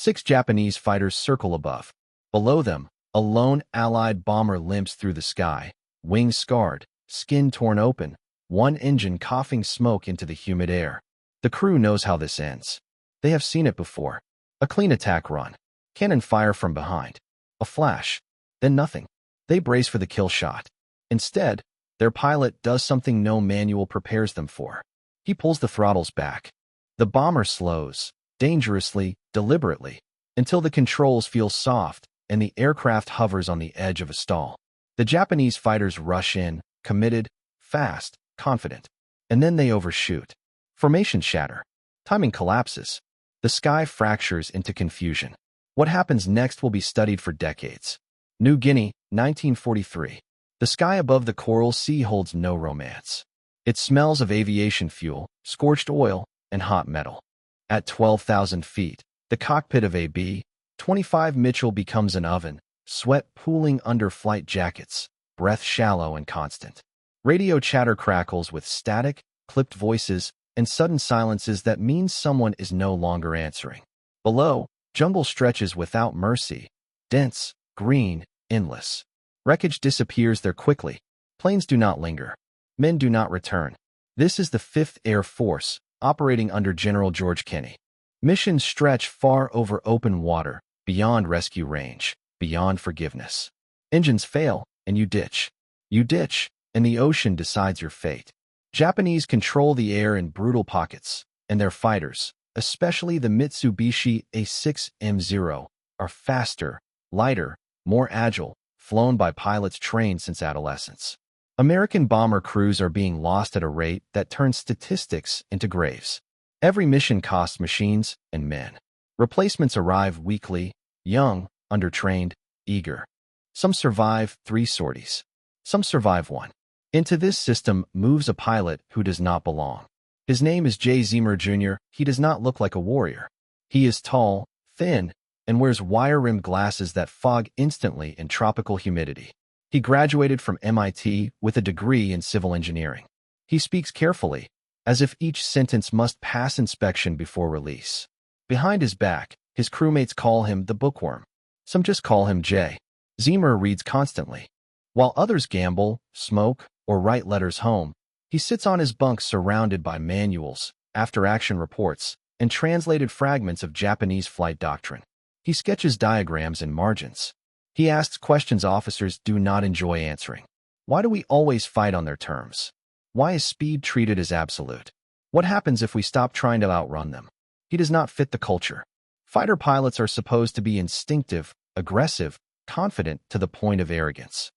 6 Japanese fighters circle above. Below them, a lone Allied bomber limps through the sky, wings scarred, skin torn open, one engine coughing smoke into the humid air. The crew knows how this ends. They have seen it before. A clean attack run. Cannon fire from behind. A flash. Then nothing. They brace for the kill shot. Instead, their pilot does something no manual prepares them for. He pulls the throttles back. The bomber slows, dangerously, deliberately, until the controls feel soft and the aircraft hovers on the edge of a stall. The Japanese fighters rush in, committed, fast, confident. And then they overshoot. Formations shatter. Timing collapses. The sky fractures into confusion. What happens next will be studied for decades. New Guinea, 1943. The sky above the Coral Sea holds no romance. It smells of aviation fuel, scorched oil, and hot metal. At 12,000 feet, the cockpit of a B-25 Mitchell becomes an oven, sweat pooling under flight jackets, breath shallow and constant. Radio chatter crackles with static, clipped voices, and sudden silences that mean someone is no longer answering. Below, jungle stretches without mercy, dense, green, endless. Wreckage disappears there quickly. Planes do not linger. Men do not return. This is the 5th Air Force, operating under General George Kenney. Missions stretch far over open water, beyond rescue range, beyond forgiveness. Engines fail, and you ditch. You ditch, and the ocean decides your fate. Japanese control the air in brutal pockets, and their fighters, especially the Mitsubishi A6M0, are faster, lighter, more agile, flown by pilots trained since adolescence. American bomber crews are being lost at a rate that turns statistics into graves. Every mission costs machines and men. Replacements arrive weekly, young, undertrained, eager. Some survive 3 sorties. Some survive 1. Into this system moves a pilot who does not belong. His name is J. Zemer Jr. He does not look like a warrior. He is tall, thin, and wears wire-rimmed glasses that fog instantly in tropical humidity. He graduated from MIT with a degree in civil engineering. He speaks carefully, as if each sentence must pass inspection before release. Behind his back, his crewmates call him the bookworm. Some just call him Jay. Zemer reads constantly. While others gamble, smoke, or write letters home, he sits on his bunk surrounded by manuals, after-action reports, and translated fragments of Japanese flight doctrine. He sketches diagrams and margins. He asks questions officers do not enjoy answering. Why do we always fight on their terms? Why is speed treated as absolute? What happens if we stop trying to outrun them? He does not fit the culture. Fighter pilots are supposed to be instinctive, aggressive, confident to the point of arrogance.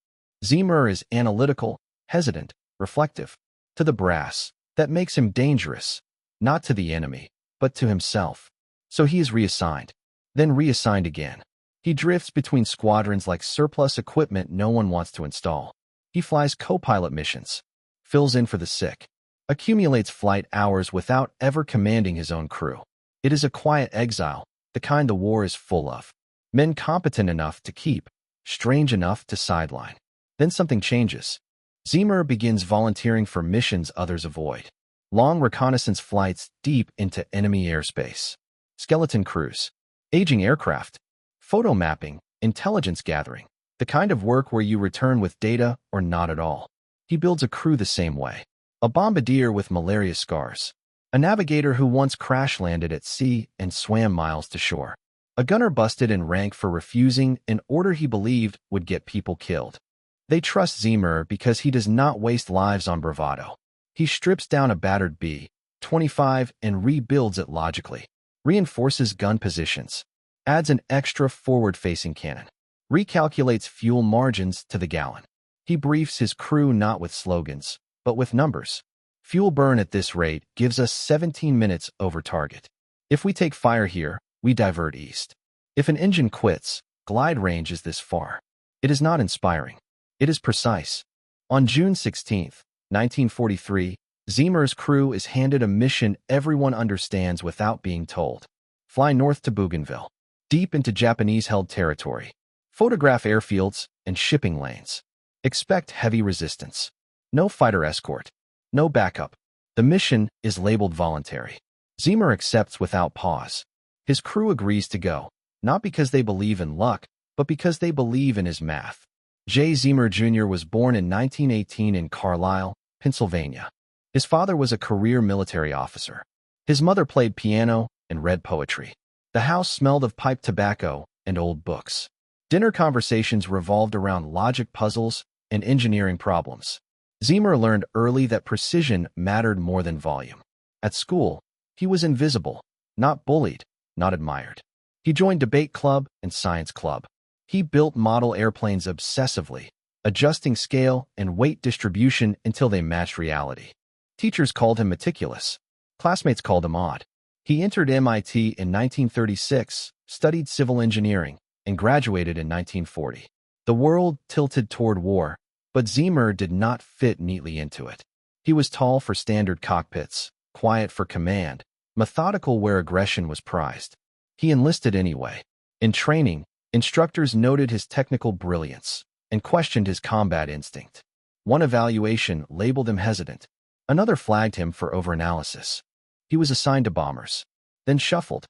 Zemer is analytical, hesitant, reflective. To the brass, that makes him dangerous, not to the enemy, but to himself. So he is reassigned, then reassigned again. He drifts between squadrons like surplus equipment no one wants to install. He flies co-pilot missions, fills in for the sick, accumulates flight hours without ever commanding his own crew. It is a quiet exile, the kind the war is full of. Men competent enough to keep, strange enough to sideline. Then something changes. Zemer begins volunteering for missions others avoid. Long reconnaissance flights deep into enemy airspace. Skeleton crews. Aging aircraft. Photo mapping. Intelligence gathering. The kind of work where you return with data or not at all. He builds a crew the same way. A bombardier with malaria scars. A navigator who once crash-landed at sea and swam miles to shore. A gunner busted in rank for refusing an order he believed would get people killed. They trust Zemer because he does not waste lives on bravado. He strips down a battered B-25 and rebuilds it logically, reinforces gun positions, adds an extra forward-facing cannon, recalculates fuel margins to the gallon. He briefs his crew not with slogans, but with numbers. Fuel burn at this rate gives us 17 minutes over target. If we take fire here, we divert east. If an engine quits, glide range is this far. It is not inspiring. It is precise. On June 16, 1943, Zemer's crew is handed a mission everyone understands without being told. Fly north to Bougainville, deep into Japanese-held territory. Photograph airfields and shipping lanes. Expect heavy resistance. No fighter escort. No backup. The mission is labeled voluntary. Zemer accepts without pause. His crew agrees to go, not because they believe in luck, but because they believe in his math. J. Ziemer Jr. was born in 1918 in Carlisle, Pennsylvania. His father was a career military officer. His mother played piano and read poetry. The house smelled of pipe tobacco and old books. Dinner conversations revolved around logic puzzles and engineering problems. Ziemer learned early that precision mattered more than volume. At school, he was invisible, not bullied, not admired. He joined debate club and science club. He built model airplanes obsessively, adjusting scale and weight distribution until they matched reality. Teachers called him meticulous. Classmates called him odd. He entered MIT in 1936, studied civil engineering, and graduated in 1940. The world tilted toward war, but Ziemer did not fit neatly into it. He was tall for standard cockpits, quiet for command, methodical where aggression was prized. He enlisted anyway. In training, instructors noted his technical brilliance and questioned his combat instinct. One evaluation labeled him hesitant. Another flagged him for overanalysis. He was assigned to bombers, then shuffled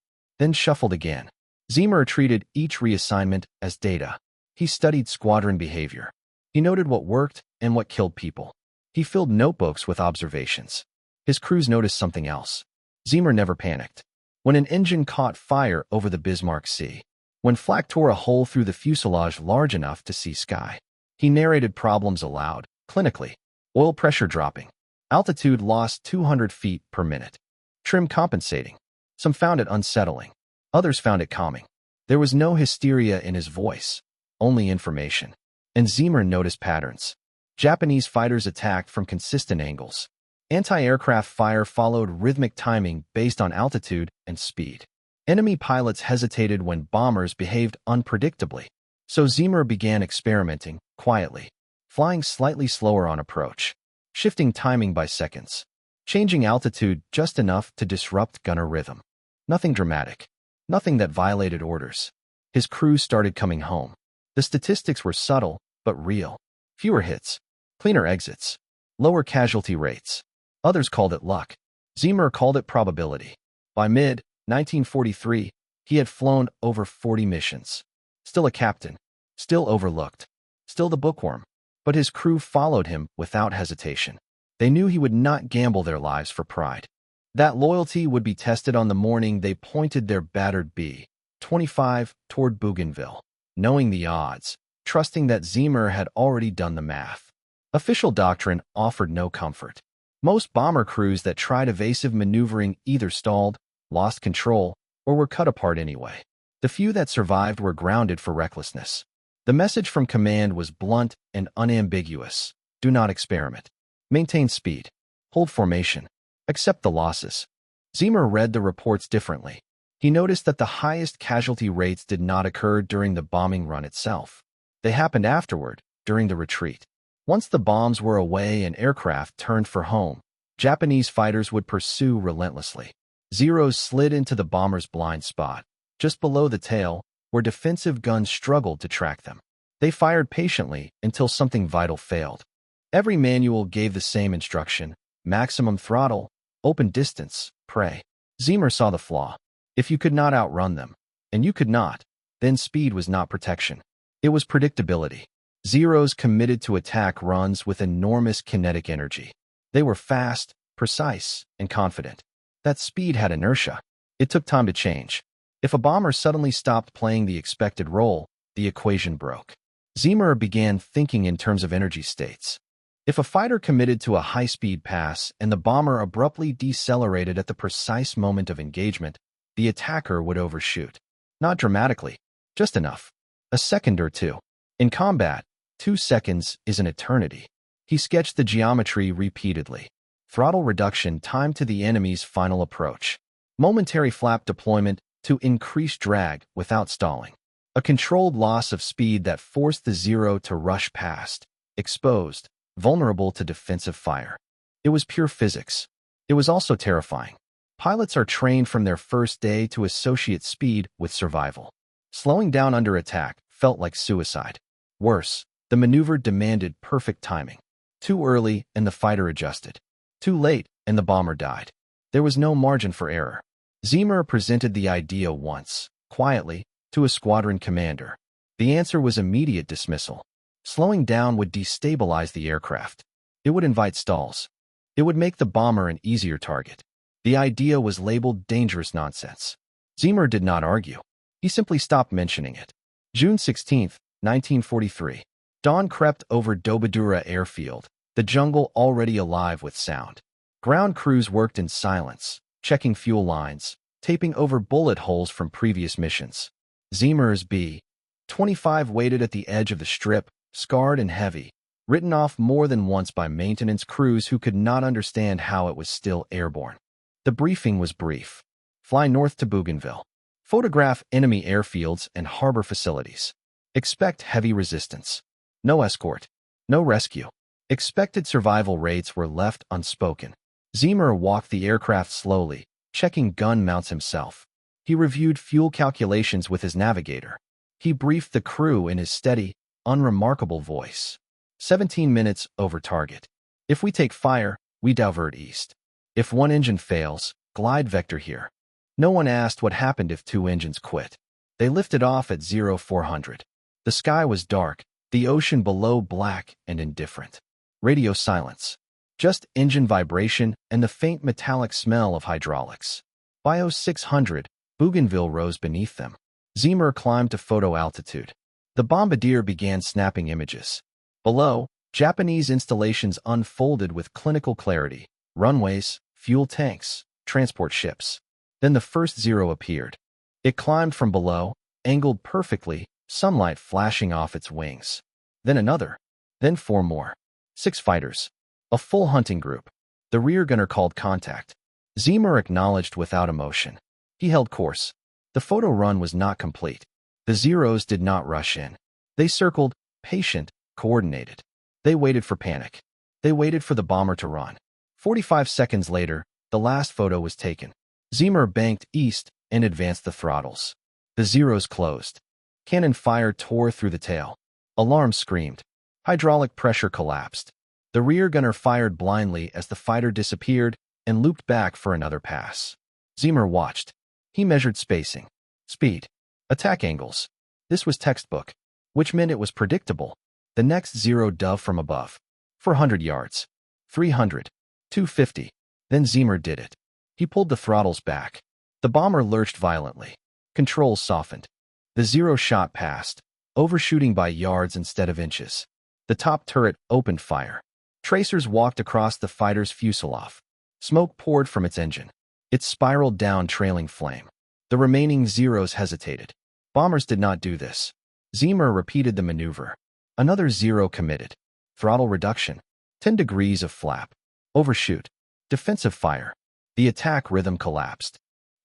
again. Ziemer treated each reassignment as data. He studied squadron behavior. He noted what worked and what killed people. He filled notebooks with observations. His crews noticed something else. Ziemer never panicked. When an engine caught fire over the Bismarck Sea, when flak tore a hole through the fuselage large enough to see sky, he narrated problems aloud, clinically. Oil pressure dropping. Altitude lost 200 feet per minute. Trim compensating. Some found it unsettling. Others found it calming. There was no hysteria in his voice, only information. And Ziemer noticed patterns. Japanese fighters attacked from consistent angles. Anti-aircraft fire followed rhythmic timing based on altitude and speed. Enemy pilots hesitated when bombers behaved unpredictably. So Ziemer began experimenting, quietly, flying slightly slower on approach, shifting timing by seconds, changing altitude just enough to disrupt gunner rhythm. Nothing dramatic. Nothing that violated orders. His crew started coming home. The statistics were subtle, but real. Fewer hits, cleaner exits, lower casualty rates. Others called it luck. Ziemer called it probability. By mid-1943, he had flown over 40 missions. Still a captain, still overlooked, still the bookworm. But his crew followed him without hesitation. They knew he would not gamble their lives for pride. That loyalty would be tested on the morning they pointed their battered B-25 toward Bougainville, knowing the odds, trusting that Ziemer had already done the math. Official doctrine offered no comfort. Most bomber crews that tried evasive maneuvering either stalled, lost control, or were cut apart anyway. The few that survived were grounded for recklessness. The message from command was blunt and unambiguous. Do not experiment. Maintain speed. Hold formation. Accept the losses. Ziemer read the reports differently. He noticed that the highest casualty rates did not occur during the bombing run itself. They happened afterward, during the retreat. Once the bombs were away and aircraft turned for home, Japanese fighters would pursue relentlessly. Zeros slid into the bomber's blind spot, just below the tail, where defensive guns struggled to track them. They fired patiently until something vital failed. Every manual gave the same instruction: maximum throttle, open distance, pray. Ziemer saw the flaw. If you could not outrun them, and you could not, then speed was not protection. It was predictability. Zeros committed to attack runs with enormous kinetic energy. They were fast, precise, and confident. That speed had inertia. It took time to change. If a bomber suddenly stopped playing the expected role, the equation broke. Ziemer began thinking in terms of energy states. If a fighter committed to a high-speed pass and the bomber abruptly decelerated at the precise moment of engagement, the attacker would overshoot. Not dramatically, just enough. A second or two. In combat, 2 seconds is an eternity. He sketched the geometry repeatedly. Throttle reduction timed to the enemy's final approach. Momentary flap deployment to increase drag without stalling. A controlled loss of speed that forced the Zero to rush past, exposed, vulnerable to defensive fire. It was pure physics. It was also terrifying. Pilots are trained from their first day to associate speed with survival. Slowing down under attack felt like suicide. Worse, the maneuver demanded perfect timing. Too early and the fighter adjusted. Too late and the bomber died. There was no margin for error. Zemer presented the idea once, quietly, to a squadron commander. The answer was immediate dismissal. Slowing down would destabilize the aircraft. It would invite stalls. It would make the bomber an easier target. The idea was labeled dangerous nonsense. Zemer did not argue. He simply stopped mentioning it. June 16, 1943. Dawn crept over Dobadura airfield, the jungle already alive with sound. Ground crews worked in silence, checking fuel lines, taping over bullet holes from previous missions. Zemer's B-25 waited at the edge of the strip, scarred and heavy, written off more than once by maintenance crews who could not understand how it was still airborne. The briefing was brief. Fly north to Bougainville. Photograph enemy airfields and harbor facilities. Expect heavy resistance. No escort. No rescue. Expected survival rates were left unspoken. Zemer walked the aircraft slowly, checking gun mounts himself. He reviewed fuel calculations with his navigator. He briefed the crew in his steady, unremarkable voice. 17 minutes over target. If we take fire, we divert east. If one engine fails, glide vector here. No one asked what happened if two engines quit. They lifted off at 0400. The sky was dark, the ocean below black and indifferent. Radio silence. Just engine vibration and the faint metallic smell of hydraulics. By 0600, Bougainville rose beneath them. Zemer climbed to photo altitude. The bombardier began snapping images. Below, Japanese installations unfolded with clinical clarity. Runways, fuel tanks, transport ships. Then the first Zero appeared. It climbed from below, angled perfectly, sunlight flashing off its wings. Then another. Then four more. 6 fighters. A full hunting group. The rear gunner called contact. Zemer acknowledged without emotion. He held course. The photo run was not complete. The Zeros did not rush in. They circled, patient, coordinated. They waited for panic. They waited for the bomber to run. 45 seconds later, the last photo was taken. Zemer banked east and advanced the throttles. The Zeros closed. Cannon fire tore through the tail. Alarm screamed. Hydraulic pressure collapsed. The rear gunner fired blindly as the fighter disappeared and looped back for another pass. Zemer watched. He measured spacing, speed, attack angles. This was textbook, which meant it was predictable. The next Zero dove from above. 400 yards. 300. 250. Then Zemer did it. He pulled the throttles back. The bomber lurched violently. Controls softened. The Zero shot past, overshooting by yards instead of inches. The top turret opened fire. Tracers walked across the fighter's fuselage. Smoke poured from its engine. It spiraled down, trailing flame. The remaining Zeros hesitated. Bombers did not do this. Zemer repeated the maneuver. Another Zero committed. Throttle reduction. 10 degrees of flap. Overshoot. Defensive fire. The attack rhythm collapsed.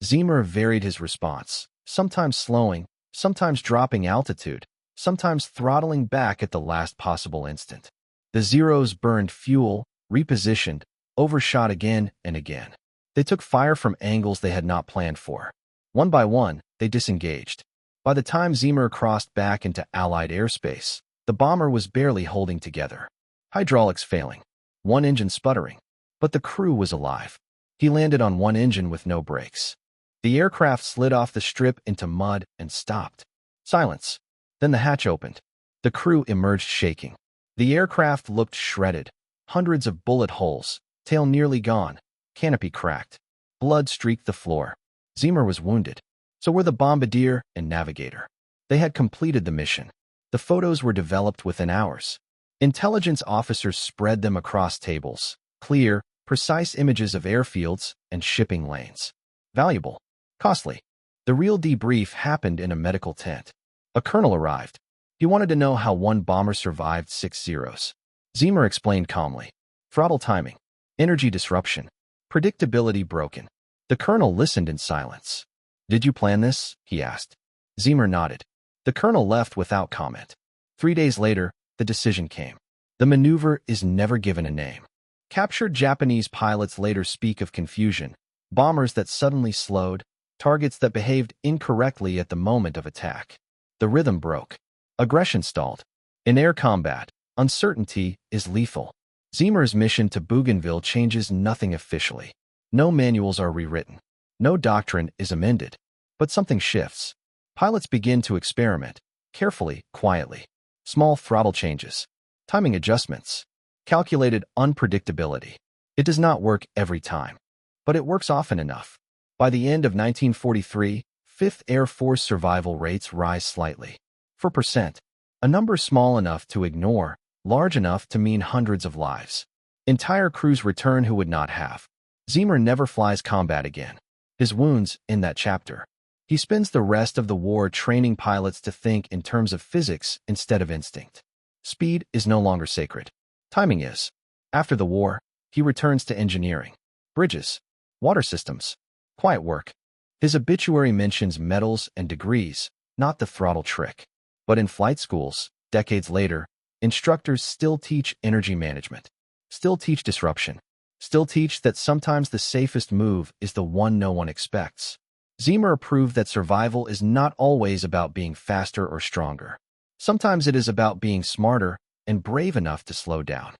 Zemer varied his response, sometimes slowing, sometimes dropping altitude, sometimes throttling back at the last possible instant. The Zeros burned fuel, repositioned, overshot again and again. They took fire from angles they had not planned for. One by one, they disengaged. By the time Zemer crossed back into Allied airspace, the bomber was barely holding together. Hydraulics failing. One engine sputtering. But the crew was alive. He landed on one engine with no brakes. The aircraft slid off the strip into mud and stopped. Silence. Then the hatch opened. The crew emerged shaking. The aircraft looked shredded. Hundreds of bullet holes, tail nearly gone, canopy cracked. Blood streaked the floor. Zemer was wounded. So were the bombardier and navigator. They had completed the mission. The photos were developed within hours. Intelligence officers spread them across tables. Clear, precise images of airfields and shipping lanes. Valuable. Costly. The real debrief happened in a medical tent. A colonel arrived. He wanted to know how one bomber survived 6 Zeros. Zemer explained calmly. Throttle timing. Energy disruption. Predictability broken. The colonel listened in silence. Did you plan this? He asked. Zemer nodded. The colonel left without comment. 3 days later, the decision came. The maneuver is never given a name. Captured Japanese pilots later speak of confusion, bombers that suddenly slowed, targets that behaved incorrectly at the moment of attack. The rhythm broke. Aggression stalled. In air combat, uncertainty is lethal. Zemer's mission to Bougainville changes nothing officially. No manuals are rewritten. No doctrine is amended, but something shifts. Pilots begin to experiment, carefully, quietly. Small throttle changes, timing adjustments, calculated unpredictability. It does not work every time, but it works often enough. By the end of 1943, 5th Air Force survival rates rise slightly. 4%, a number small enough to ignore, large enough to mean hundreds of lives. Entire crews return who would not have. Ziemer never flies combat again. His wounds in that chapter. He spends the rest of the war training pilots to think in terms of physics instead of instinct. Speed is no longer sacred. Timing is. After the war, he returns to engineering. Bridges, water systems, quiet work. His obituary mentions medals and degrees, not the throttle trick. But in flight schools, decades later, instructors still teach energy management, still teach disruption, still teach that sometimes the safest move is the one no one expects. Ziemer proved that survival is not always about being faster or stronger. Sometimes it is about being smarter and brave enough to slow down.